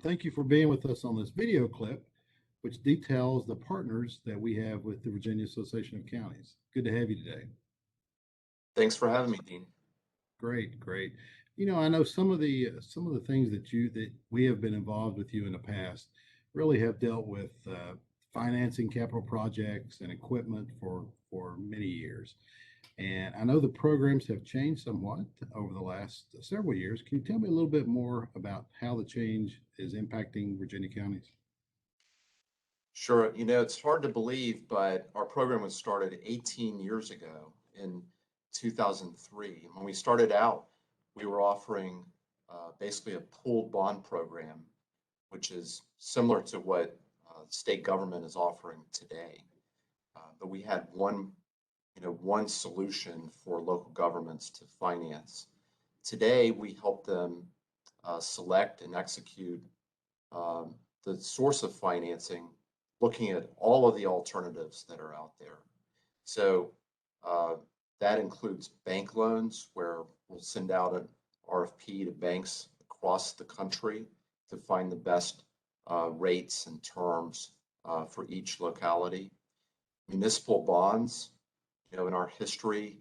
Thank you for being with us on this video clip, which details the partners that we have with the Virginia Association of Counties. Good to have you today. Thanks for having me, Dean. Great, great. I know some of the things that we have been involved with you in the past really have dealt with financing capital projects and equipment for many years. And I know the programs have changed somewhat over the last several years. Can you tell me a little bit more about how the change is impacting Virginia counties? Sure. It's hard to believe, but our program was started 18 years ago in 2003. When we started out, we were offering basically a pooled bond program, which is similar to what state government is offering today. But we had one solution for local governments to finance. Today, we help them select and execute the source of financing, looking at all of the alternatives that are out there. So that includes bank loans, where we'll send out an RFP to banks across the country to find the best rates and terms for each locality. Municipal bonds, in our history,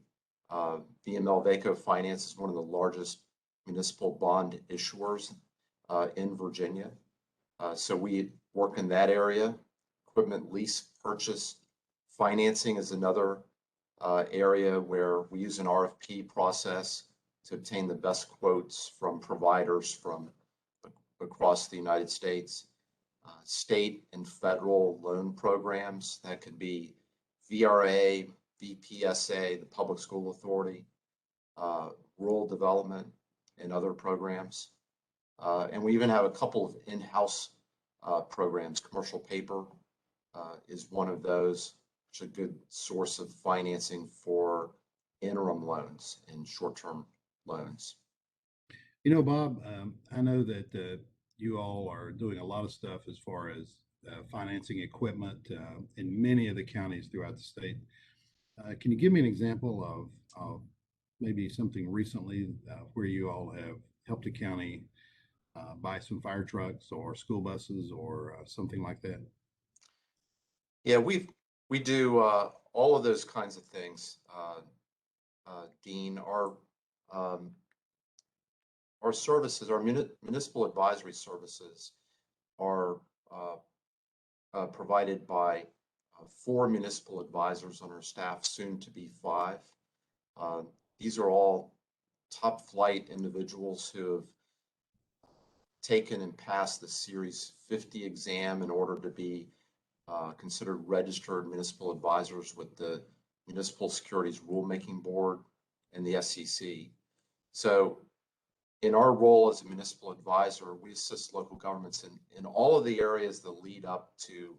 VMLVACo Finance is one of the largest municipal bond issuers in Virginia. So we work in that area. Equipment lease purchase financing is another area where we use an RFP process to obtain the best quotes from providers from across the United States. State and federal loan programs, that could be VRA, VPSA, the Public School Authority, rural development, and other programs. And we even have a couple of in-house programs. Commercial paper is one of those, which is a good source of financing for interim loans and short-term loans. Bob, I know that you all are doing a lot of stuff as far as financing equipment in many of the counties throughout the state. Can you give me an example of maybe something recently where you all have helped a county buy some fire trucks or school buses or something like that? Yeah, we do all of those kinds of things, Dean. Our services, our municipal advisory services, are provided by 4 municipal advisors on our staff, soon to be 5. These are all top flight individuals who have taken and passed the Series 50 exam in order to be considered registered municipal advisors with the Municipal Securities Rulemaking Board and the SEC. So in our role as a municipal advisor, we assist local governments in all of the areas that lead up to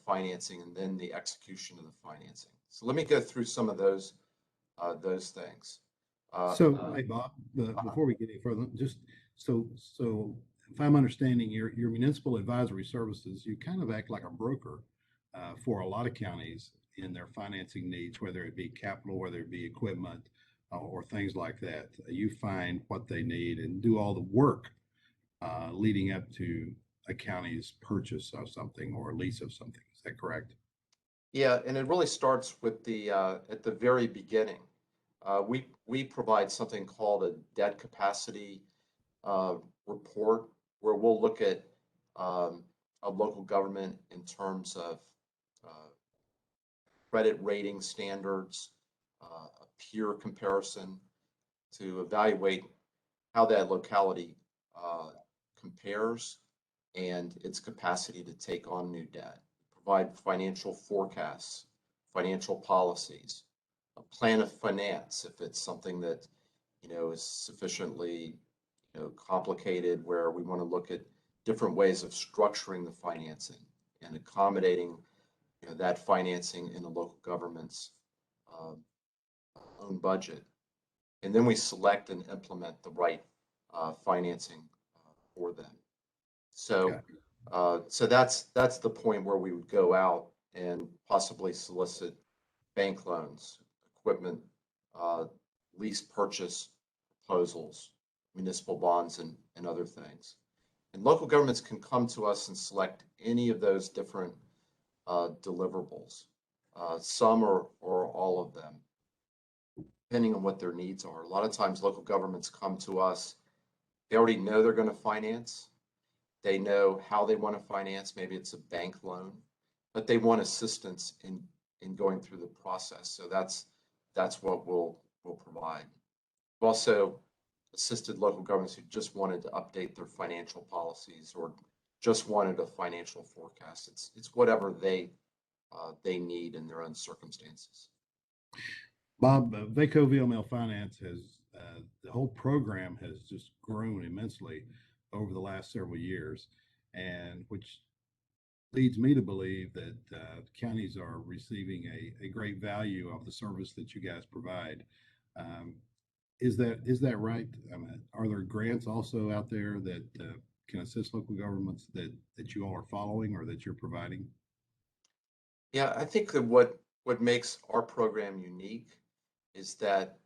financing and then the execution of the financing. So let me go through some of those things. Hey, Bob, before we get any further, just so if I'm understanding your municipal advisory services, you kind of act like a broker for a lot of counties in their financing needs, whether it be capital, whether it be equipment, or things like that. You find what they need and do all the work leading up to a county's purchase of something or lease of something. Is that correct? Yeah, and it really starts with the at the very beginning. We provide something called a debt capacity report, where we'll look at a local government in terms of credit rating standards, a peer comparison to evaluate how that locality compares and its capacity to take on new debt. Provide financial forecasts, financial policies, a plan of finance if it's something that is sufficiently complicated, where we want to look at different ways of structuring the financing and accommodating that financing in the local government's own budget. And then we select and implement the right financing for them. So so that's the point where we would go out and possibly solicit bank loans, equipment, lease purchase proposals, municipal bonds, and other things. And local governments can come to us and select any of those different deliverables, some or all of them, depending on what their needs are. A lot of times local governments come to us, they already know they're going to finance. They know how they want to finance. Maybe it's a bank loan, but they want assistance in going through the process. So that's what we'll provide. We've also assisted local governments who just wanted to update their financial policies or just wanted a financial forecast. It's whatever they need in their own circumstances. Bob, VACo VML Finance has the whole program has just grown immensely over the last several years, and which leads me to believe that counties are receiving a great value of the service that you guys provide. Um, is that right? I mean, are there grants also out there that can assist local governments that you all are following or that you're providing? Yeah, I think that what makes our program unique is that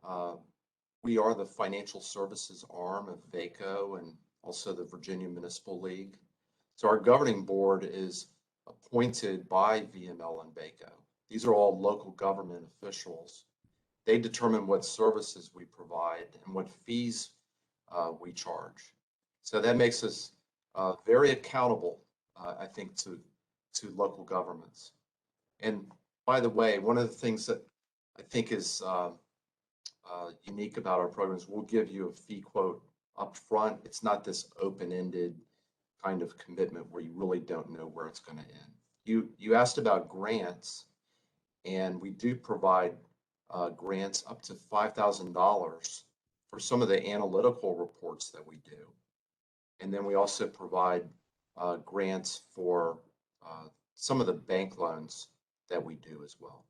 uh, we are the financial services arm of VACo and also the Virginia Municipal League. So our governing board is appointed by VML and VACo. These are all local government officials. They determine what services we provide and what fees we charge. So that makes us very accountable, I think, to local governments. And by the way, one of the things that I think is unique about our programs, we'll give you a fee quote up front. It's not this open-ended kind of commitment where you really don't know where it's going to end. You asked about grants, and we do provide grants up to $5,000 for some of the analytical reports that we do. And then we also provide grants for some of the bank loans that we do as well.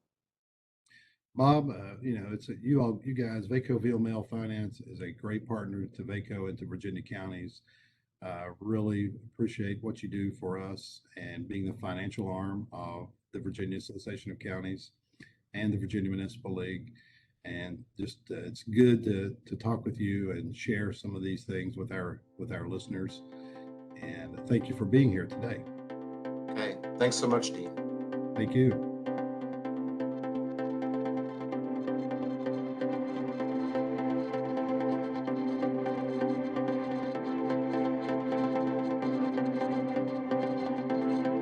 Bob, you guys, VACo VML Finance is a great partner to VACo and to Virginia counties. Really appreciate what you do for us and being the financial arm of the Virginia Association of Counties and the Virginia Municipal League. And just it's good to talk with you and share some of these things with our listeners. And thank you for being here today. Okay, thanks so much, Dean. Thank you.